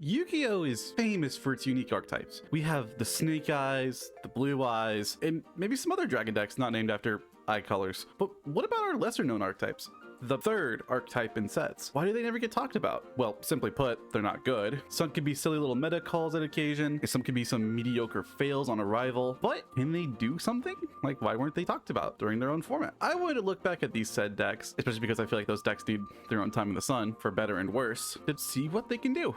Yu-Gi-Oh is famous for its unique archetypes. We have the Snake Eyes, the Blue Eyes, and maybe some other dragon decks not named after eye colors. But what about our lesser known archetypes? The third archetype in sets. Why do they never get talked about? Well, simply put, they're not good. Some could be silly little meta calls at occasion, some could be some mediocre fails on arrival, but can they do something? Like, why weren't they talked about during their own format? I wanted to look back at these said decks, especially because I feel like those decks need their own time in the sun, for better and worse, to see what they can do.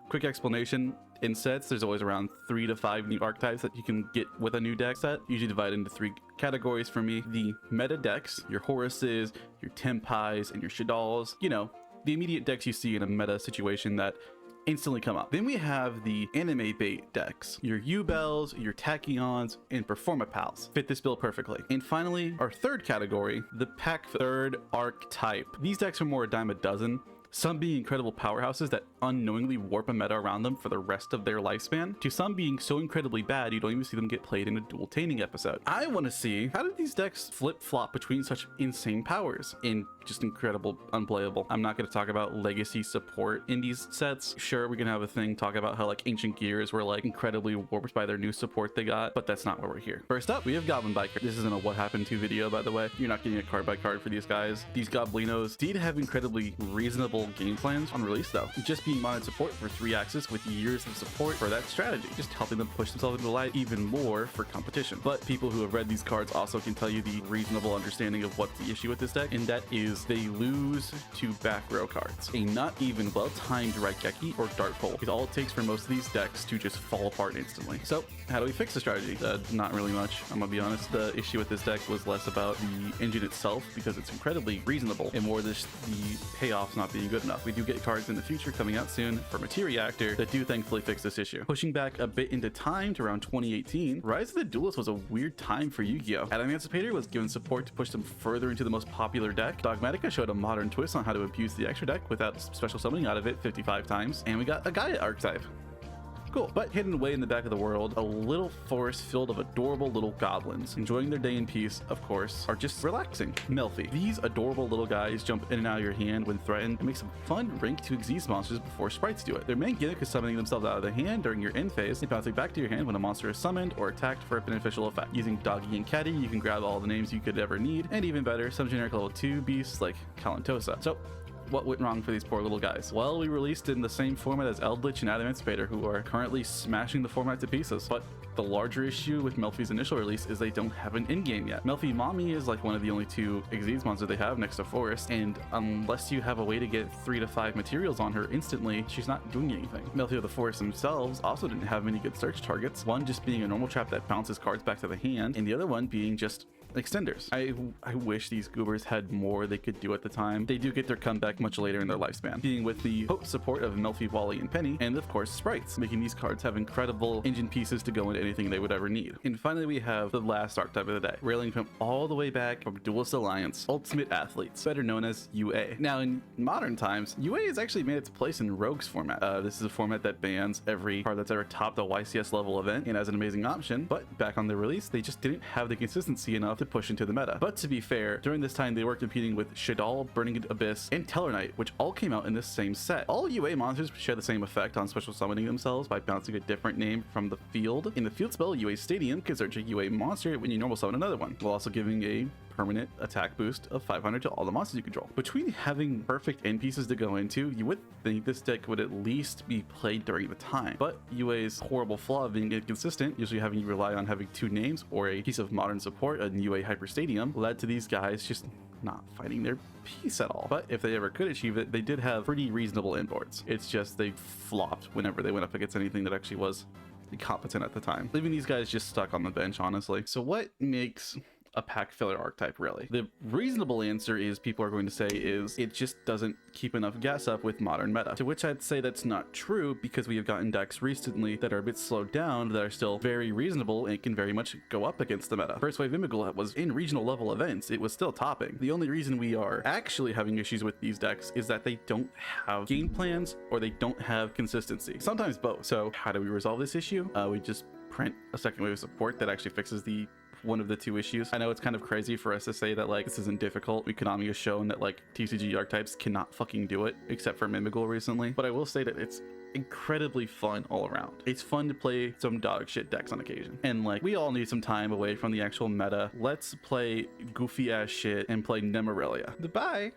Quick explanation. In sets, there's always around 3 to 5 new archetypes that you can get with a new deck set, usually divided into 3 categories for me. The meta decks, your Horuses, your Tempais, and your Shaddolls, you know, the immediate decks you see in a meta situation that instantly come up. Then we have the anime bait decks, your Yubels, your Tachyons, and Performapals fit this bill perfectly. And finally, our third category, the pack third archetype. These decks are more a dime a dozen, some being incredible powerhouses that unknowingly warp a meta around them for the rest of their lifespan, to some being so incredibly bad you don't even see them get played in a dual taming episode. I want to see, how did these decks flip-flop between such insane powers in just incredible unplayable? I'm not going to talk about legacy support in these sets. Sure, we can have a thing talk about how like Ancient Gears were like incredibly warped by their new support they got, but that's not why we're here. First up, we have Goblin Rider. This isn't a what happened to video, by the way. You're not getting a card by card for these guys. These Goblinos did have incredibly reasonable game plans on release though, just being modded support for 3 axes with years of support for that strategy, just helping them push themselves into the light even more for competition. But people who have read these cards also can tell you the reasonable understanding of what's the issue with this deck, and that is they lose to back row cards. A not even well-timed Raigeki or Dart Pole is all it takes for most of these decks to just fall apart instantly. So how do we fix the strategy? Not really much, I'm gonna be honest. The issue with this deck was less about the engine itself, because it's incredibly reasonable, and more the payoffs not being good enough. We do get cards in the future coming out soon for Matereactor that do thankfully fix this issue. Pushing back a bit into time to around 2018, Rise of the Duelist was a weird time for Yu-Gi-Oh! Emancipator was given support to push them further into the most popular deck. Dogmatica showed a modern twist on how to abuse the extra deck without special summoning out of it 55 times, and we got a Gaia archetype. Cool. But hidden away in the back of the world, a little forest filled of adorable little goblins, enjoying their day in peace, of course, are just relaxing. Melfi. These adorable little guys jump in and out of your hand when threatened and make some fun rank 2 Xyz monsters before sprites do it. Their main gimmick is summoning themselves out of the hand during your end phase and bouncing back to your hand when a monster is summoned or attacked for a beneficial effect. Using Doggy and Caddy, you can grab all the names you could ever need, and even better, some generic level 2 beasts like Kalantosa. So, what went wrong for these poor little guys? Well, we released in the same format as Eldritch and Emancipator, who are currently smashing the format to pieces. But the larger issue with Melfi's initial release is they don't have an in-game yet. Melfi Mommy is like one of the only 2 Xyz monsters they have next to Forest, and unless you have a way to get 3 to 5 materials on her instantly, she's not doing anything. Melfi of the Forest themselves also didn't have many good search targets, one just being a normal trap that bounces cards back to the hand, and the other one being just extenders. I wish these goobers had more they could do at the time. They do get their comeback much later in their lifespan, being with the hope support of Melfi, Wally, and Penny, and of course sprites, making these cards have incredible engine pieces to go into anything they would ever need. And finally we have the last archetype of the day, railing from all the way back from Duelist Alliance, Ultimate Athletes, better known as UA. Now in modern times, UA has actually made its place in Rogue's format. This is a format that bans every card that's ever topped a YCS level event and has an amazing option, but back on the release they just didn't have the consistency enough to push into the meta. But to be fair, during this time they were competing with Shaddol, Burning Abyss, and Tellarknight, which all came out in this same set. All UA monsters share the same effect on special summoning themselves by bouncing a different name from the field. In the field spell, UA Stadium can search a UA monster when you normal summon another one, while also giving a permanent attack boost of 500 to all the monsters you control. Between having perfect end pieces to go into, you would think this deck would at least be played during the time. But UA's horrible flaw of being inconsistent, usually having you rely on having 2 names or a piece of modern support in UA Hyper Stadium, led to these guys just not fighting their piece at all. But if they ever could achieve it, they did have pretty reasonable inboards. It's just they flopped whenever they went up against anything that actually was competent at the time, leaving these guys just stuck on the bench, honestly. So what makes a pack filler archetype, really? The reasonable answer is people are going to say is it just doesn't keep enough gas up with modern meta, to which I'd say that's not true, because we have gotten decks recently that are a bit slowed down that are still very reasonable and can very much go up against the meta. First Wave Imigul was in regional level events, it was still topping. The only reason we are actually having issues with these decks is that they don't have game plans or they don't have consistency, sometimes both. So how do we resolve this issue? We just print a second wave of support that actually fixes the one of the two issues. I know it's kind of crazy for us to say that like this isn't difficult. Konami has shown that like TCG archetypes cannot fucking do it, except for Mimigul recently. But I will say that it's incredibly fun all around. It's fun to play some dog shit decks on occasion. And like, we all need some time away from the actual meta. Let's play goofy ass shit and play Nemorelia. Goodbye.